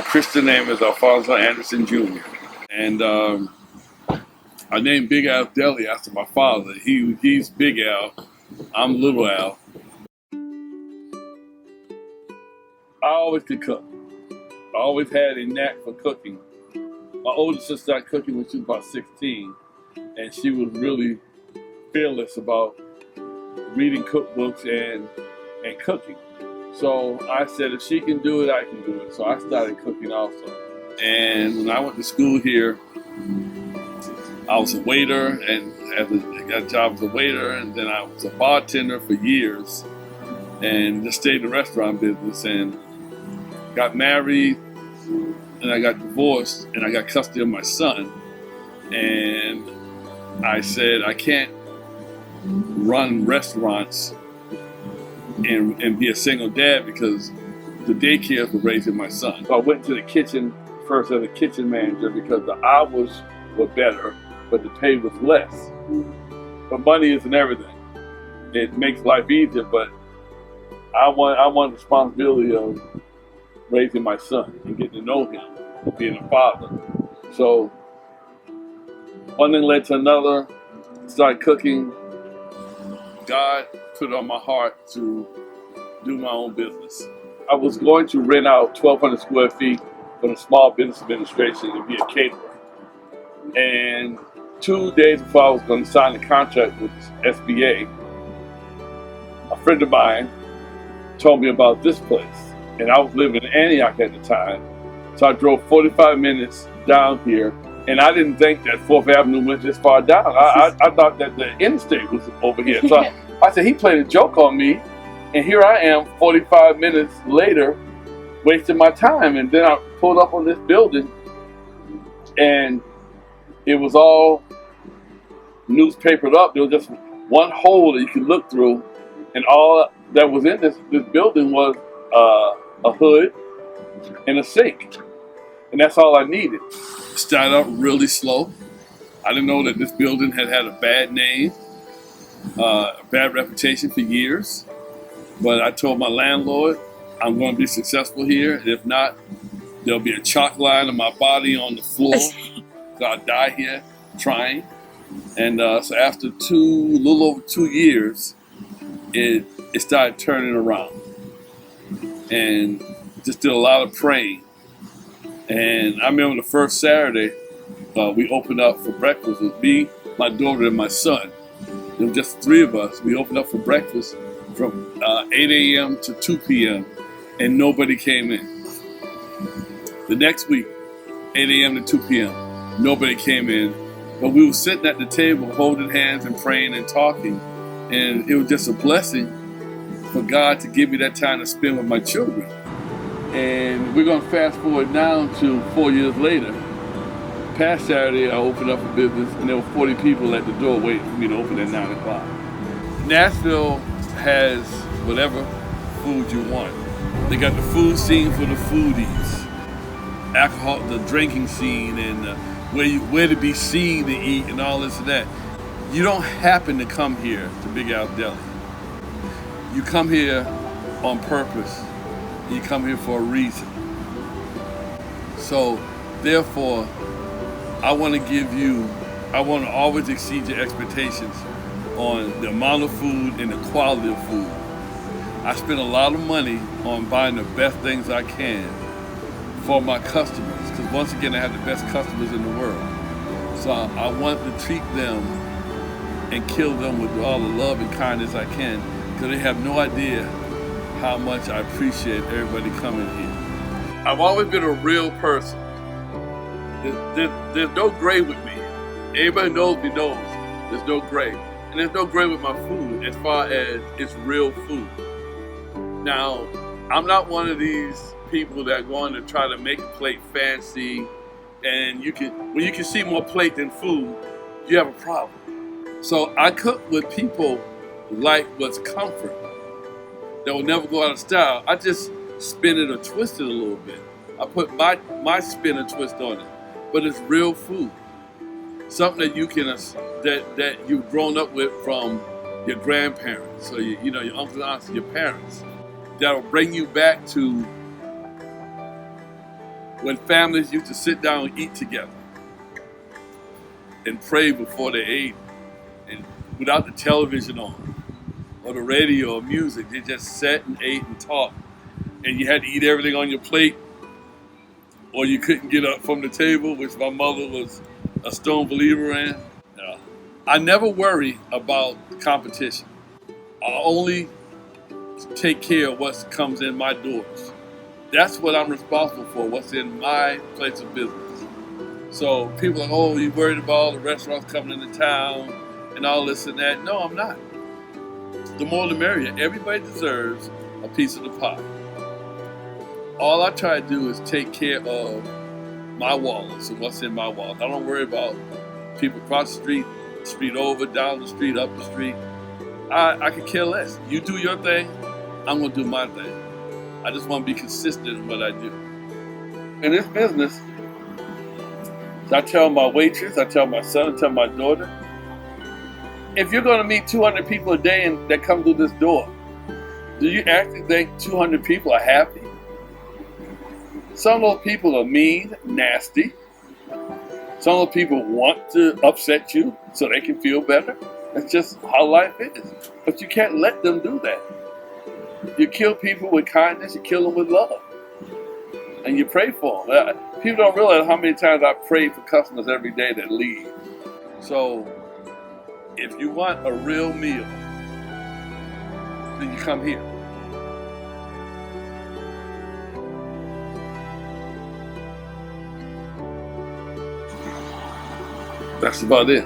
Christian name is Alfonso Anderson Jr. And I named Big Al Deli after my father. He's Big Al. I'm Little Al. I always could cook. I always had a knack for cooking. My oldest sister started cooking when she was about 16, and she was really fearless about reading cookbooks and cooking. So I said, if she can do it, I can do it. So I started cooking also. And when I went to school here, I was a waiter, and I got a job as a waiter, and then I was a bartender for years, and just stayed in the restaurant business, and got married, and I got divorced, and I got custody of my son. And I said, I can't run restaurants and be a single dad because the daycare for raising my son. So I went to the kitchen first as a kitchen manager because the hours were better, but the pay was less. But money isn't everything. It makes life easier, but I want the responsibility of raising my son and getting to know him, being a father. So one thing led to another. Started cooking. God put it on my heart to do my own business. I was going to rent out 1,200 square feet for the Small Business Administration and be a caterer. And 2 days before I was going to sign the contract with SBA, a friend of mine told me about this place. And I was living in Antioch at the time. So I drove 45 minutes down here, and I didn't think that 4th Avenue went this far down. I thought that the interstate was over here. So I said, he played a joke on me, and here I am 45 minutes later, wasting my time. And then I pulled up on this building, and it was all newspapered up. There was just one hole that you could look through, and all that was in this building was a hood and a sink. And that's all I needed. Started out really slow. I didn't know that this building had a bad name, a bad reputation for years. But I told my landlord, I'm going to be successful here. And if not, there'll be a chalk line of my body on the floor. So I'll die here trying. And so after a little over 2 years, it started turning around. And just did a lot of praying. And I remember the first Saturday, we opened up for breakfast with me, my daughter, and my son. There were just 3 of us. We opened up for breakfast from 8 a.m. to 2 p.m. and nobody came in. The next week, 8 a.m. to 2 p.m., nobody came in. But we were sitting at the table holding hands and praying and talking. And it was just a blessing for God to give me that time to spend with my children. And we're going to fast forward now to 4 years later. Past Saturday, I opened up a business, and there were 40 people at the door waiting for me to open at 9 o'clock. Nashville has whatever food you want. They got the food scene for the foodies, alcohol, the drinking scene, and where to be seen to eat, and all this and that. You don't happen to come here to Big Al Deli. You come here on purpose. You come here for a reason. So, therefore, I want to always exceed your expectations on the amount of food and the quality of food. I spend a lot of money on buying the best things I can for my customers, because once again, I have the best customers in the world. So I want to treat them and kill them with all the love and kindness I can, because they have no idea how much I appreciate everybody coming here. I've always been a real person. There's no gray with me. Everybody knows me knows there's no gray. And there's no gray with my food as far as it's real food. Now, I'm not one of these people that are going to try to make a plate fancy, and when you can see more plate than food, you have a problem. So I cook with people like what's comfort, that will never go out of style. I just spin it or twist it a little bit. I put my spin and twist on it, but it's real food. Something that you can that you've grown up with from your grandparents, or your uncles, aunts, your parents. That'll bring you back to when families used to sit down and eat together and pray before they ate, and without the television on or the radio or music, they just sat and ate and talked. And you had to eat everything on your plate, or you couldn't get up from the table, which my mother was a stone believer in. I never worry about competition. I only take care of what comes in my doors. That's what I'm responsible for, what's in my place of business. So people are like, oh, you worried about all the restaurants coming into town and all this and that. No, I'm not. The more the merrier. Everybody deserves a piece of the pie. All I try to do is take care of my wallets and what's in my wallet. I don't worry about people across the street over, down the street, up the street. I could care less. You do your thing, I'm going to do my thing. I just want to be consistent in what I do. In this business, I tell my waitress, I tell my son, I tell my daughter, if you're going to meet 200 people a day and that come through this door, do you actually think 200 people are happy? Some of those people are mean, nasty. Some of those people want to upset you so they can feel better. That's just how life is. But you can't let them do that. You kill people with kindness, you kill them with love. And you pray for them. People don't realize how many times I pray for customers every day that leave. So, if you want a real meal, then you come here. That's about it.